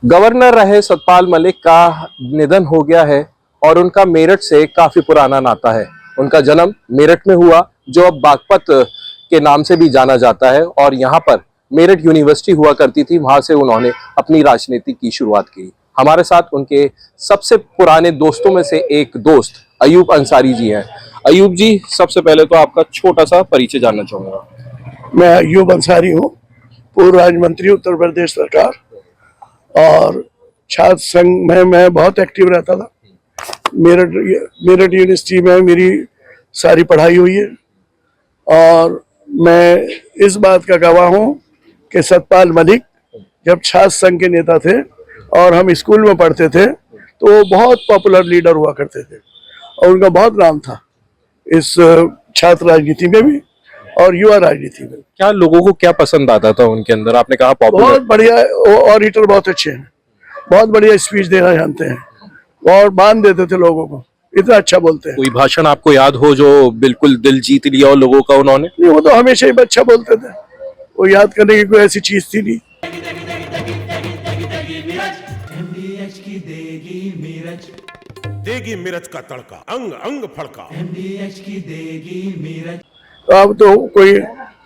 Governor रहे सतपाल मलिक का निधन हो गया है और उनका मेरठ से काफी पुराना नाता है। उनका जन्म मेरठ में हुआ, जो अब बागपत के नाम से भी जाना जाता है, और यहाँ पर मेरठ यूनिवर्सिटी हुआ करती थी। वहां से उन्होंने अपनी राजनीति की शुरुआत की। हमारे साथ उनके सबसे पुराने दोस्तों में से एक दोस्त अयूब अंसारी जी हैं। अयूब जी, सबसे पहले तो आपका छोटा सा परिचय जानना चाहूंगा। मैं अयूब अंसारी हूँ, पूर्व राज्य मंत्री उत्तर प्रदेश सरकार, और छात्र संघ में मैं बहुत एक्टिव रहता था। मेरठ यूनिवर्सिटी में मेरी सारी पढ़ाई हुई है और मैं इस बात का गवाह हूँ कि सतपाल मलिक जब छात्र संघ के नेता थे और हम स्कूल में पढ़ते थे तो वो बहुत पॉपुलर लीडर हुआ करते थे और उनका बहुत नाम था इस छात्र राजनीति में भी और युवा राजनीति में। क्या लोगों को क्या पसंद आता था उनके अंदर? आपने कहा पॉपुलर। बहुत बढ़िया ऑडिटर, बहुत अच्छे हैं, बहुत बढ़िया स्पीच देना जानते हैं और बांध देते थे लोगों को, इतना अच्छा बोलते हैं। कोई भाषण आपको याद हो जो बिल्कुल दिल जीत लिया हो लोगों का उन्होंने? नहीं, वो तो हमेशा ही अच्छा बोलते थे, वो याद करने की कोई ऐसी चीज थी नहीं। देगी मिर्च का तड़का, अंग अंग फड़का। MDH की देगी मिर्च। अब तो कोई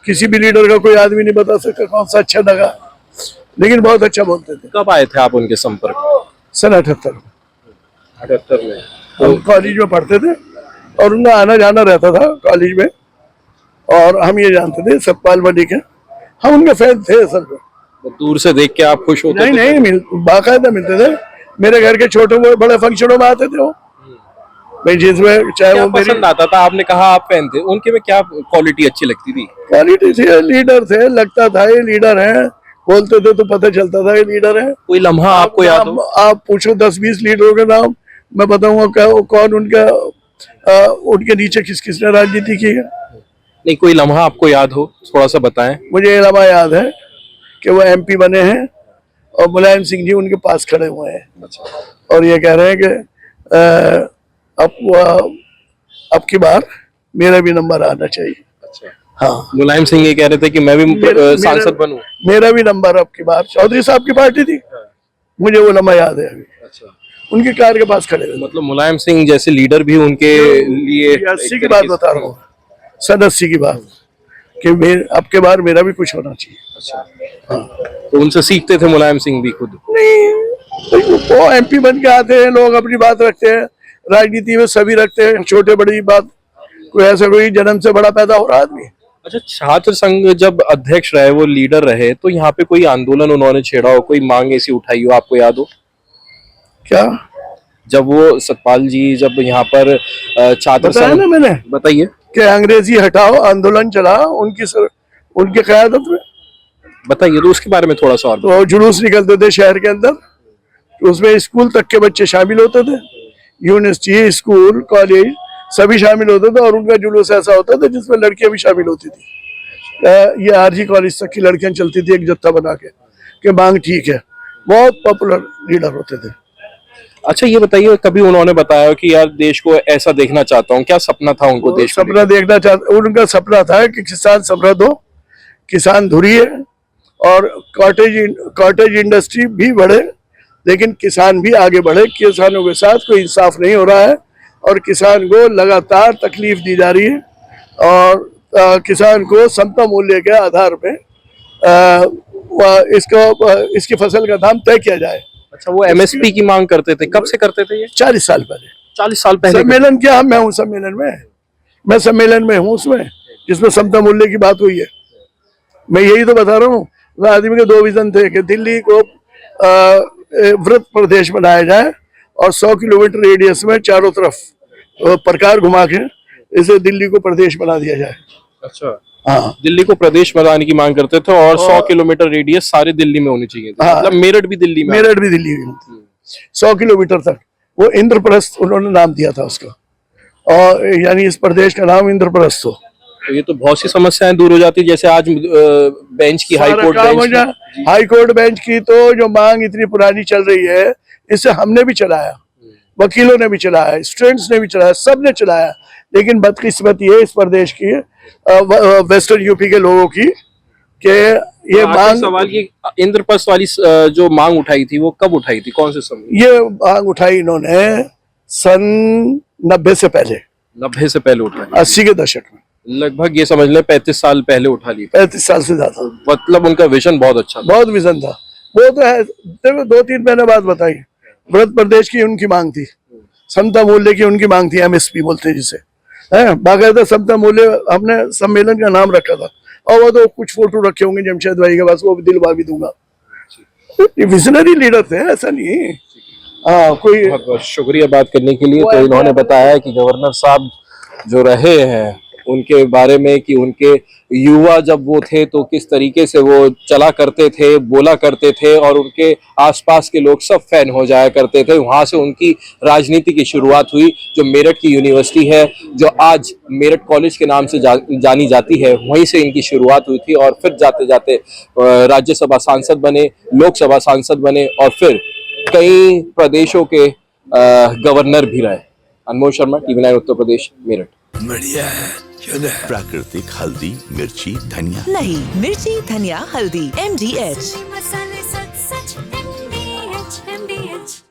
किसी भी लीडर का कोई आदमी नहीं बता सकता कौन सा अच्छा लगा, लेकिन बहुत अच्छा बोलते थे। कब आए थे आप उनके संपर्क में? सन 78 में। हम कॉलेज में पढ़ते थे और उनका आना जाना रहता था कॉलेज में, और हम ये जानते थे सतपाल मलिक है, हम उनके फैन थे असल में। तो दूर से देख के आप खुश होते? नहीं, बाकायदा मिलते थे। मेरे घर के छोटे बड़े फंक्शनों में आते थे वो, मैं जिसमें चाहे वो मेरी पसंद आता था। आपने कहा आप फैन थे, उनके में क्या क्वालिटी अच्छी लगती थी? क्वालिटी थी, लीडर थे, लगता था ये लीडर है, बोलते थे तो पता चलता था ये लीडर है। कोई लम्हा आपको याद हो? आप पूछो 10-20 लीडरों के नाम, मैं बताऊंगा कौन उनके नीचे किस किस ने राजनीति की है। नहीं, कोई लम्हा आपको याद हो, थोड़ा सा बताएं। मुझे ये लम्हा याद है कि वो MP बने हैं और मुलायम सिंह जी उनके पास खड़े हुए हैं और ये कह रहे हैं कि अब की बार मेरा भी नंबर आना चाहिए। अच्छा। हाँ, मुलायम सिंह ये कह रहे थे कि मैं भी सांसद बनूं। मेरा भी नंबर अब की बार। चौधरी साहब की पार्टी थी, मुझे वो लम्हा याद है अभी। अच्छा। उनकी कार के पास खड़े हुए। मतलब मुलायम सिंह जैसे लीडर भी उनके लिए 80 की बात बता रहा हूँ, सन 80 की बात, कि अब के बार मेरा भी कुछ होना चाहिए। अच्छा। हाँ। तो उनसे सीखते थे मुलायम सिंह भी खुद? नहीं, वो MP बन के आते हैं, लोग अपनी बात रखते हैं, राजनीति में सभी रखते हैं छोटे बड़ी बात, कोई ऐसा कोई जन्म से बड़ा पैदा हो रहा आदमी। अच्छा, छात्र संघ जब अध्यक्ष रहे, वो लीडर रहे, तो यहाँ पे कोई आंदोलन उन्होंने छेड़ा हो, कोई मांग ऐसी उठाई हो, आपको याद हो? क्या? जब वो सतपाल जी जब यहाँ पर छात्र संघ, ना मैंने, बताइए। कि अंग्रेजी हटाओ आंदोलन चला उनकी क़यादत में, बताइए तो उसके बारे में थोड़ा सा और। तो जुलूस निकलते थे शहर के अंदर, तो उसमें स्कूल तक के बच्चे शामिल होते थे, यूनिवर्सिटी, स्कूल, कॉलेज सभी शामिल होते थे, और उनका जुलूस ऐसा होता था जिसमें लड़कियां भी शामिल होती थी। ये RG कॉलेज तक की लड़कियां चलती थी एक जत्था बना के मांग ठीक है। बहुत पॉपुलर लीडर होते थे। अच्छा, ये बताइए, कभी उन्होंने बताया कि यार देश को ऐसा देखना चाहता हूँ? क्या सपना था उनको देश को? सपना देखना चाहता, उनका सपना था कि किसान समृद्ध हो, किसान धुरी है और कॉटेज इंडस्ट्री भी बढ़े, लेकिन किसान भी आगे बढ़े। किसानों के साथ कोई इंसाफ नहीं हो रहा है और किसान को लगातार तकलीफ दी जा रही है, और किसान को समता मूल्य के आधार पे इसकी फसल का दाम तय किया जाए। अच्छा, वो MSP की मांग करते थे, कब से करते थे ये? 40 साल पहले। 40 साल पहले सम्मेलन क्या, मैं हूँ सम्मेलन में, मैं हूँ उसमें जिसमें समता मूल्य की बात हुई है। मैं यही तो बता रहा हूँ। आदमी के 2 विजन थे कि दिल्ली को वृत्त प्रदेश बनाया जाए और 100 किलोमीटर रेडियस में चारों तरफ प्रकार घुमा के इसे दिल्ली को प्रदेश बना दिया जाए। अच्छा। हाँ, दिल्ली को प्रदेश बनाने की मांग करते थे और 100 किलोमीटर रेडियस सारे दिल्ली में होनी चाहिए। हाँ, मतलब मेरठ भी दिल्ली में? मेरठ भी दिल्ली में 100 किलोमीटर तक। वो इंद्रप्रस्थ उन्होंने नाम दिया था उसका, और यानी इस प्रदेश का नाम इंद्रप्रस्थ हो। तो ये तो बहुत सी समस्याएं दूर हो जाती, जैसे आज बेंच की, हाई कोर्ट बेंच की तो जो मांग इतनी पुरानी चल रही है, इसे हमने भी चलाया, वकीलों ने भी चलाया, स्टूडेंट्स ने भी चलाया, सब ने चलाया, लेकिन बदकिस्मती है इस प्रदेश की, वेस्टर्न UP के लोगों की, कि ये आखिरी मांग सवाल ये इंद्रप्रस्थ वाली जो मांग उठाई थी वो कब उठाई थी, कौन से समय? ये मांग उठाई इन्होंने सन 90 से पहले, 90 से पहले उठाई, 80 के दशक में, लगभग ये समझ लें 35 साल पहले उठा ली। 35 साल से ज्यादा। मतलब उनका विजन बहुत अच्छा था। बहुत विजन था वो तो है। देखो 2-3 महीने बाद बताई, व्रत प्रदेश की उनकी मांग थी, समता मूल्य की उनकी मांग थी, एमएसपी बोलते हैं जिसे, है बाकायदा समता मूल्य हमने सम्मेलन का नाम रखा था। और वो तो कुछ फोटो रखे होंगे जमशेद भाई के पास, वो भी दिलवा भी दूंगा। ये विजनरी लीडर थे, ऐसा नहीं। हाँ कोई बहुत बहुत शुक्रिया बात करने के लिए। तो इन्होंने बताया कि गवर्नर साहब जो रहे हैं उनके बारे में कि उनके युवा जब वो थे तो किस तरीके से वो चला करते थे, बोला करते थे और उनके आसपास के लोग सब फैन हो जाया करते थे। वहाँ से उनकी राजनीति की शुरुआत हुई। जो मेरठ की यूनिवर्सिटी है, जो आज मेरठ कॉलेज के नाम से जानी जाती है, वहीं से इनकी शुरुआत हुई थी और फिर जाते जाते राज्यसभा सांसद बने, लोकसभा सांसद बने और फिर कई प्रदेशों के गवर्नर भी रहे। अनमोल शर्मा, टीवी 9 उत्तर प्रदेश, मेरठ। बढ़िया है, क्यों नहीं? प्राकृतिक हल्दी, मिर्ची, धनिया नहीं, मिर्ची, धनिया, हल्दी, MDH